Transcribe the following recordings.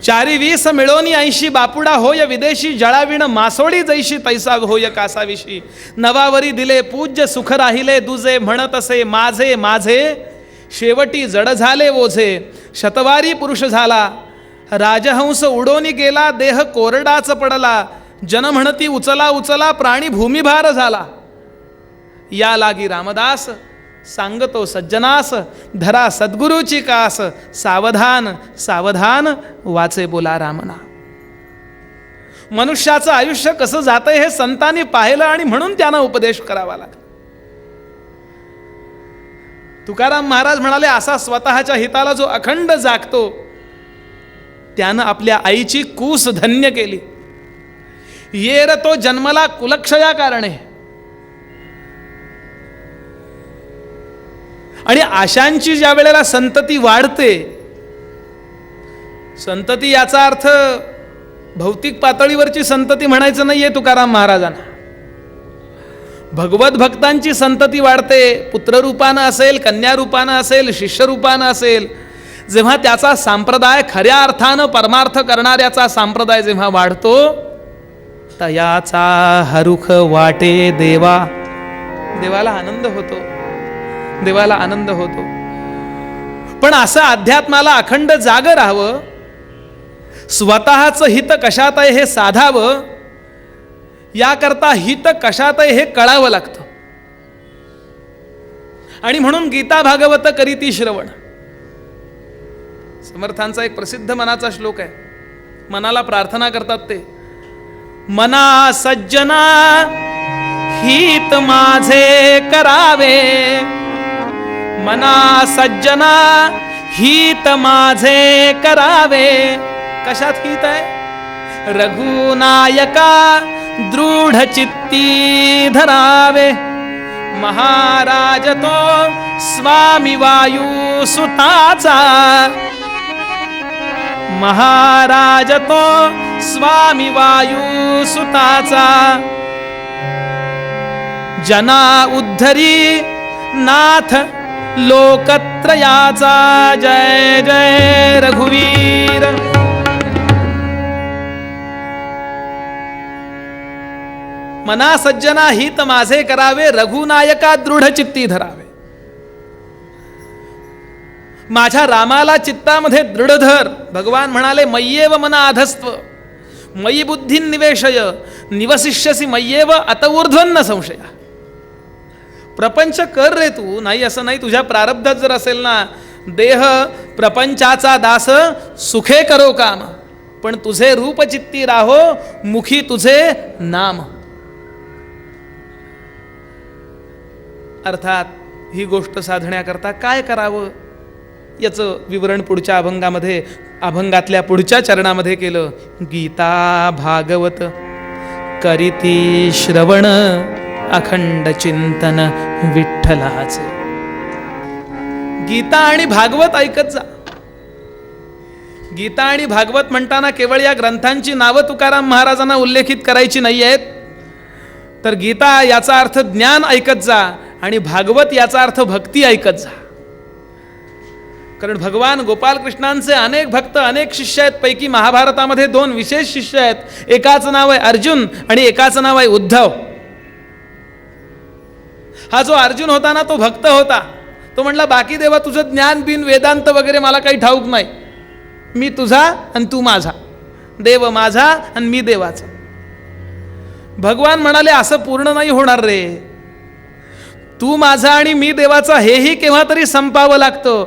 चारी 20 मिळोनी 80 बापुडा होय विदेशी जळाविण मासोळी जैशी तैसा होय कासाविशी नवावरी दिले पूज्य सुख राहिले दुजे म्हणत असे माझे माझे शेवटी जड झाले ओझे शतवारी पुरुष झाला राजहंस उडोनी गेला देह कोरडाच पडला जन म्हणती उचला उचला प्राणी भूमिभार झाला या लागी रामदास सांगतो सज्जनास धरा सद्गुरूची कास सावधान सावधान वाचे बोला रामना. मनुष्याचं आयुष्य कसं जातंय हे संतांनी पाहिलं आणि म्हणून त्यांना उपदेश करावा लागला. तुकाराम महाराज म्हणाले असा स्वतःच्या हिताला जो अखंड जागतो त्यानं आपल्या आईची कूस धन्य केली. येर तो जन्मला कुलक्षया कारणे आणि आशांची ज्या वेळेला संतती वाढते, संतती याचा अर्थ भौतिक पातळीवरची संतती म्हणायचं नाहीये तुकाराम महाराजांना. भगवत भक्तांची संतती वाढते, पुत्ररूपानं असेल, कन्यारूपानं असेल, शिष्यरूपानं असेल. जेव्हा त्याचा संप्रदाय खऱ्या अर्थानं परमार्थ करणाऱ्याचा संप्रदाय जेव्हा वाढतो तयाचा हरुख वाटे देवा. देवाला आनंद होतो, देवाला आनंद होतो. पण असं अध्यात्माला अखंड जाग राहावं, स्वतःचं हित कशात आहे हे साधावं, याकरता हित कशात आहे हे कळावं लागतं. आणि म्हणून गीता भागवत करीती श्रवण. समर्थांचा एक प्रसिद्ध मनाचा श्लोक आहे. मनाला प्रार्थना करतात ते, मना सज्जना हित माझे करावे, मना सज्जना हित माझे करावे. कशात हित आहे? रघुनायका दृढ चित्ती धरावे, महाराज तो स्वामी वायू सुताचा, महाराज तो स्वामी वायू सुताचा. जना उद्धरी नाथ लोकत्रयाचा. जय जय रघुवीर. मना सज्जना हित माझे करावे, रघुनायका दृढ चित्ती धरावे. माझ्या रामाला चित्तामध्ये दृढ धर. भगवान म्हणाले मय्येव मना अधस्त्व मयी बुद्धी निवेशय निवसिष्यसी मय्येव अतऊर्ध्वन्न संशय. प्रपंच कर रे तू, नाही असं नाही. तुझ्या प्रारब्धात जर असेल ना, देह प्रपंचाचा दास सुखे करो काम, पण तुझे रूपचित्ती राहो मुखी तुझे नाम. अर्थात ही गोष्ट साधण्याकरता काय करावं याचं विवरण पुढच्या अभंगामध्ये, अभंगातल्या पुढच्या चरणामध्ये केलं. गीता भागवत करीती श्रवण अखंड चिंतन विठ्ठलाचे. गीता आणि भागवत ऐकत जा. गीता आणि भागवत म्हणताना केवळ या ग्रंथांची नावं तुकाराम महाराजांना उल्लेखित करायची नाही आहेत, तर गीता याचा अर्थ ज्ञान ऐकत जा आणि भागवत याचा अर्थ भक्ती ऐकत जा. कारण भगवान गोपालकृष्णांचे अनेक भक्त, अनेक शिष्य आहेत. पैकी महाभारतामध्ये 2 विशेष शिष्य आहेत. एकाचं नाव आहे अर्जुन आणि एकाचं नाव आहे उद्धव. हा जो अर्जुन होता ना, तो भक्त होता. तो म्हणला बाकी देवा तुझं ज्ञान बिन वेदांत वगैरे मला काही ठाऊक नाही, मी तुझा आणि तू माझा, देव माझा आणि मी देवाचा. भगवान म्हणाले असं पूर्ण नाही होणार रे. तू माझा आणि मी देवाचा हेही केव्हा तरी संपावं लागतं.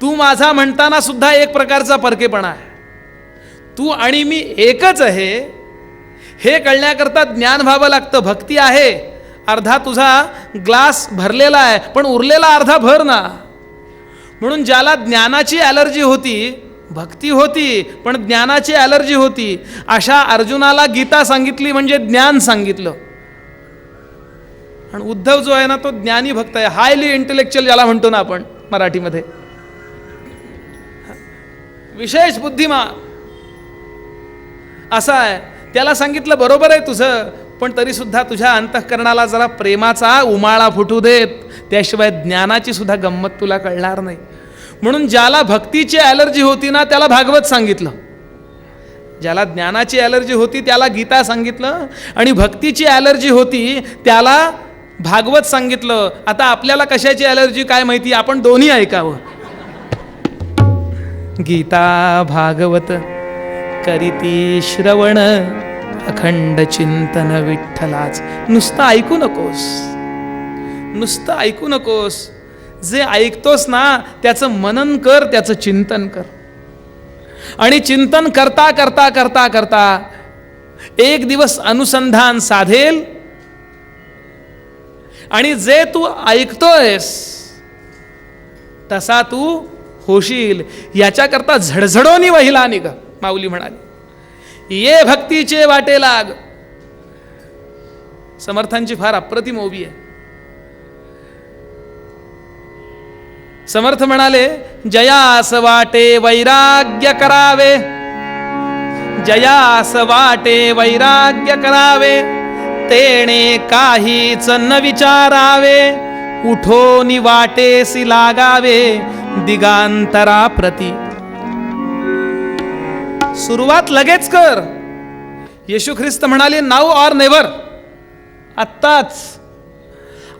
तू माझा म्हणताना सुद्धा एक प्रकारचा परकेपणा आहे. तू आणि मी एकच आहे हे कळण्याकरता ज्ञान व्हावं लागतं. भक्ती आहे, अर्धा तुझा ग्लास भरलेला आहे पण उरलेला अर्धा भर ना. म्हणून ज्याला ज्ञानाची ॲलर्जी होती, भक्ती होती पण ज्ञानाची ॲलर्जी होती, अशा अर्जुनाला गीता सांगितली म्हणजे ज्ञान सांगितलं. आणि उद्धव जो आहे ना, तो ज्ञानी भक्त आहे, हायली इंटेलेक्च्युअल ज्याला म्हणतो ना आपण मराठीमध्ये, विशेष बुद्धिमान असा आहे. त्याला सांगितलं बरोबर आहे तुझं, पण तरी सुद्धा तुझ्या अंतःकरणाला जरा प्रेमाचा उमाळा फुटू देत, त्याशिवाय ज्ञानाची सुद्धा गंमत तुला कळणार नाही. म्हणून ज्याला भक्तीची ॲलर्जी होती ना त्याला भागवत सांगितलं, ज्याला ज्ञानाची ॲलर्जी होती त्याला गीता सांगितलं, आणि भक्तीची ॲलर्जी होती त्याला भागवत सांगितलं. आता आपल्याला कशाची ॲलर्जी काय माहिती, आपण दोन्ही ऐकावं. गीता भागवत करीती श्रवण, अखंड चिंतन विठ्ठलाच. नुसतं ऐकू नकोस, नुसतं ऐकू नकोस. जे ऐकतोस ना त्याचं मनन कर, त्याचं चिंतन कर. आणि चिंतन करता करता करता करता एक दिवस अनुसंधान साधेल, आणि जे तू ऐकतोयस तसा तू होशील. याच्याकरता झडझडोनी वहिला निघ. माऊली म्हणाली, ये भक्तीचे वाटे लाग. समर्थांची फार अप्रतिम ओवी आहे. समर्थ म्हणाले, जयास वाटे वैराग्य करावे, जयास वाटे वैराग्य करावे, तेणे काहीच न विचारावे, उठोनी वाटेसी लागावे दिगांतरा प्रती. सुरुवात लगेच कर. येशू ख्रिस्त म्हणाले, नाऊ ऑर नेव्हर. आत्ताच.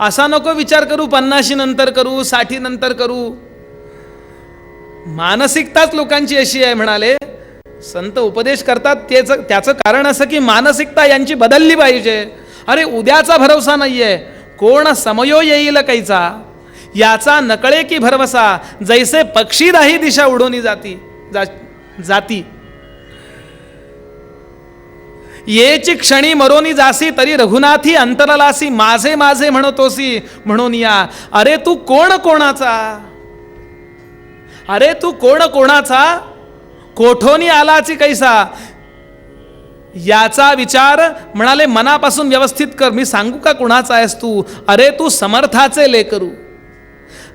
असा नको विचार करू 50 नंतर करू, 60 नंतर करू. मानसिकताच लोकांची अशी आहे. म्हणाले संत उपदेश करतात त्याचं कारण असं की मानसिकता यांची बदलली पाहिजे. अरे उद्याचा भरवसा नाहीये, कोण समयो येईल कैचा, याचा नकळे की भरवसा. जैसे पक्षी दाही दिशा उडवणी जाती, येची क्षणी मरोनी जासी, तरी रघुनाथी अंतरलासी, माझे माझे म्हणतोसी म्हणून या. अरे तू कोण कोणाचा, अरे तू कोण कोणाचा, कोठोनी आलाची कैसा, याचा विचार म्हणाले मनापासून व्यवस्थित कर. मी सांगू का कोणाचा आहेस तू. अरे तू समर्थाचे लेकरू,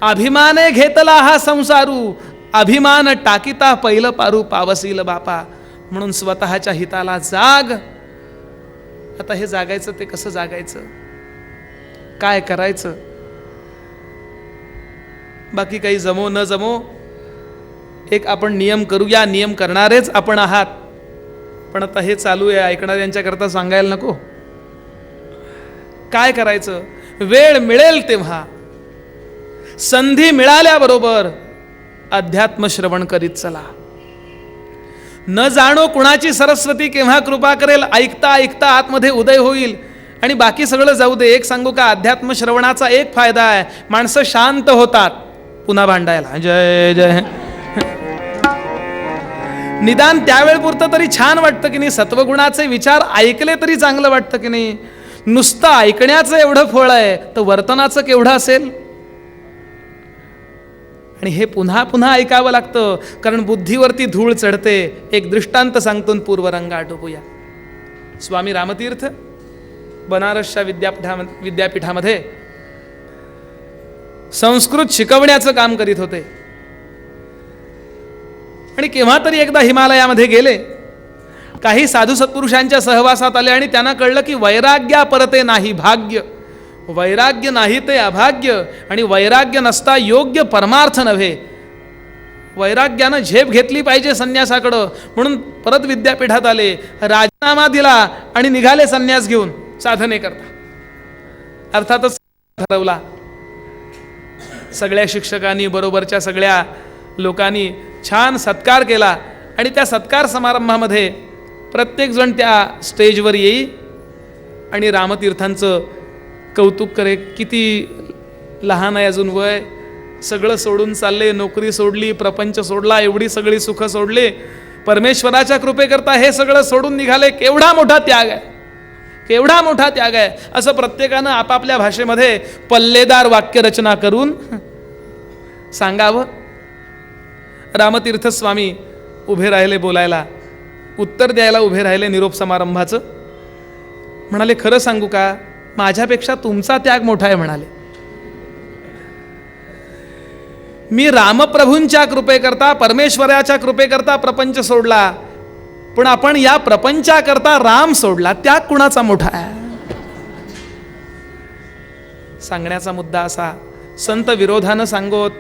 अभिमाने घेतला हा संसारू, अभिमान टाकीता पहिलं पारू पावसील बापा. म्हणून स्वतःच्या हिताला जाग. आता हे जागायचं ते कसं जागायचं, काय करायचं, बाकी काही जमो न जमो एक आपण नियम करूया. नियम करणारेच आपण आहात, पण आता हे चालू आहे ऐकणाऱ्यांच्याकरता सांगायला नको. काय करायचं, वेळ मिळेल तेव्हा, संधी मिळाल्याबरोबर अध्यात्म श्रवण करीत चला. न जाणो कुणाची सरस्वती केव्हा कृपा करेल, ऐकता ऐकता आतमध्ये उदय होईल आणि बाकी सगळं जाऊ दे. एक सांगू का, अध्यात्म श्रवणाचा एक फायदा आहे, माणसं शांत होतात पुन्हा भांडायला. जय जय. निदान त्यावेळपुरतं तरी छान वाटतं की नाही, सत्वगुणाचे विचार ऐकले तरी चांगलं वाटतं की नाही. नुसतं ऐकण्याचं एवढं फळ आहे तर वर्तनाचं केवढं असेल. आणि हे पुन्हा पुन्हा ऐकावं लागतं, कारण बुद्धीवरती धूळ चढते. एक दृष्टांत सांगतो पूर्वरंग आटोपूया. स्वामी रामतीर्थ बनारसच्या विद्यापीठामध्ये संस्कृत शिकवण्याचं काम करीत होते. आणि केव्हा तरी एकदा हिमालयामध्ये गेले, काही साधू सत्पुरुषांच्या सहवासात आले आणि त्यांना कळलं की वैराग्या परते नाही भाग्य, वैराग्य नाही ते अभाग्य, आणि वैराग्य नसता योग्य परमार्थ नव्हे. वैराग्यानं झेप घेतली पाहिजे संन्यासाकडं. म्हणून परत विद्यापीठात आले, राजीनामा दिला आणि निघाले संन्यास घेऊन साधने करता. अर्थातच ठरवला. सगळ्या शिक्षकांनी बरोबरच्या सगळ्या लोकांनी छान सत्कार केला आणि त्या सत्कार समारंभामध्ये प्रत्येकजण त्या स्टेजवर येई आणि रामतीर्थांचं कौतुक करे. किती लहान आहे अजून वय, सगळं सोडून चालले, नोकरी सोडली, प्रपंच सोडला, एवढी सगळी सुख सोडले, परमेश्वराच्या कृपेकरता हे सगळं सोडून निघाले. केवढा मोठा त्याग आहे, केवढा मोठा त्याग आहे. असं प्रत्येकानं आपापल्या भाषेमध्ये पल्लेदार वाक्यरचना करून सांगावं. रामतीर्थ स्वामी उभे राहिले बोलायला, उत्तर द्यायला उभे राहिले निरोप समारंभाचं. म्हणाले, खरं सांगू का, माझ्यापेक्षा तुमचा त्याग मोठा आहे. म्हणाले, मी रामप्रभूंच्या कृपेकरता, परमेश्वराच्या कृपेकरता प्रपंच सोडला, पण आपण या प्रपंचाकरता राम सोडला, त्याग कुणाचा मोठा आहे. सांगण्याचा मुद्दा असा, संत विरोधानं सांगोत,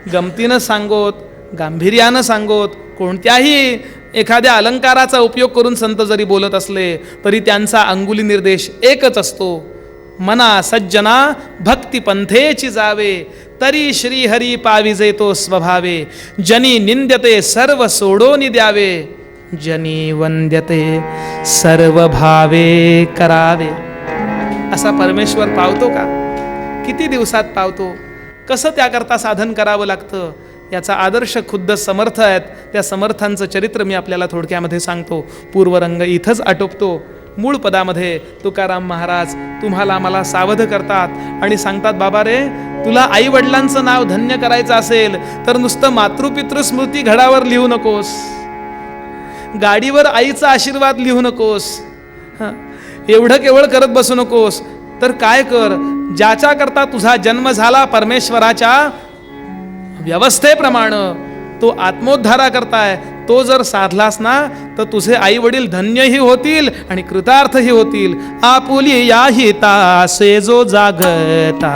गमतीनं सांगोत, गांभीर्यानं सांगोत, कोणत्याही एखाद्या अलंकाराचा उपयोग करून संत जरी बोलत असले तरी त्यांचा अंगुली निर्देश एकच असतो, मना सज्जना भक्ती पंथेची जावे, तरी श्रीहरी पाविजे तो स्वभावे, जनी निंद्यते सर्व सोडोनी द्यावे, जनी वंद्यते सर्व भावे करावे. असा परमेश्वर पावतो का? किती दिवसात पावतो? कसं त्याकरता साधन करावं लागतं? याचा आदर्श खुद्द समर्थ आहेत. त्या समर्थांचं चरित्र मी आपल्याला थोडक्यामध्ये सांगतो. पूर्वरंग इथंच आटोपतो. मूळ पदामध्ये तुकाराम महाराज तुम्हाला मला सावध करतात आणि सांगतात, बाबा रे, तुला आई वडिलांचं नाव धन्य करायचं असेल तर नुसतं मातृपितृ स्मृती घडावर लिहू नकोस, गाडीवर आईचा आशीर्वाद लिहू नकोस, एवढं केवळ करत बसू नकोस. तर काय कर, ज्याच्याकरता तुझा जन्म झाला परमेश्वराच्या व्यवस्थेप्रमाणे, तो आत्मोद्धारा करताय, तो जर साधलास ना तर तुझे आई वडील धन्यही होतील आणि कृतार्थही होतील. आपुली या हिता असे जो जागता,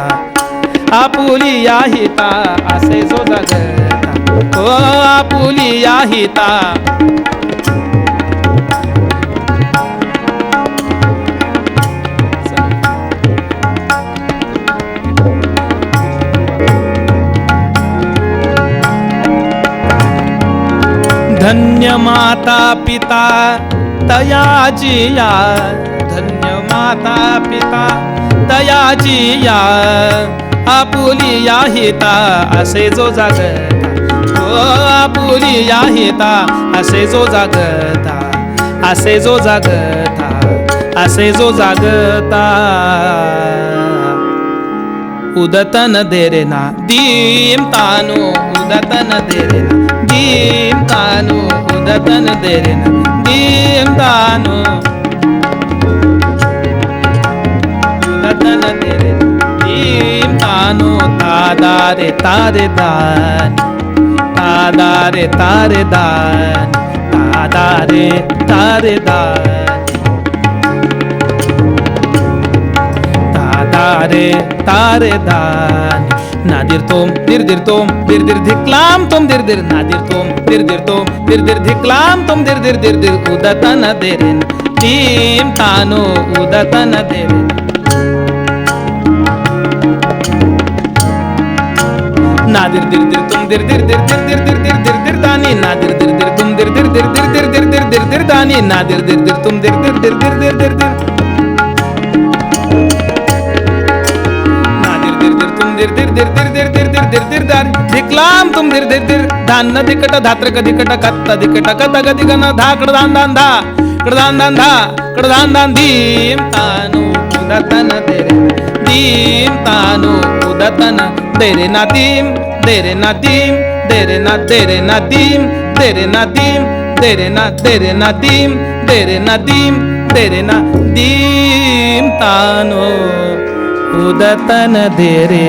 आपुली या हिता असे जो जागता, ओ आपुली या हिता. धन्य माता पिता तयाजिया, धन्य माता पिता तयाजिया, आपुलिया हिता असे जो जागता, ओ आपुलिया हिता असे जो जागता, असे जो जागता, असे जो जागता. उदतन देरेना दीम तानो, उदतन देरेना दीम तानो, उदतन देरेना दीम तानो, उदतन देरेना दीम तानो. तादारे तारे दान, तादारे तारे दान, तादारे तारे दान, तारे तारे दान. नादिर तोम दिर तोम दिर धिक्लाम तोम दिर नादिर तोम दिर तोम दिर धिक्लाम तोम दिर उदतन देरेन टीम तानो, उदतन देरेन. नादिर दिर तुम दिर दानी, नादिर दिर तुम दिर दानी, नादिर दिर तुम दिर. धिक्लाम तुम दिर धान दिकट धात्र कधिकट कत्त दिकट कत गदिगन धाकड दान दान धा कडदान दान धा कडदान दान धीम तानो उदतन देरे धीम तानो उदतन देरे ना धीम देरे ना धीम देरे ना देरे ना धीम देरे ना धीम देरे ना देरे ना धीम देरे ना धीम देरे ना धीम तानो उदतन देरे.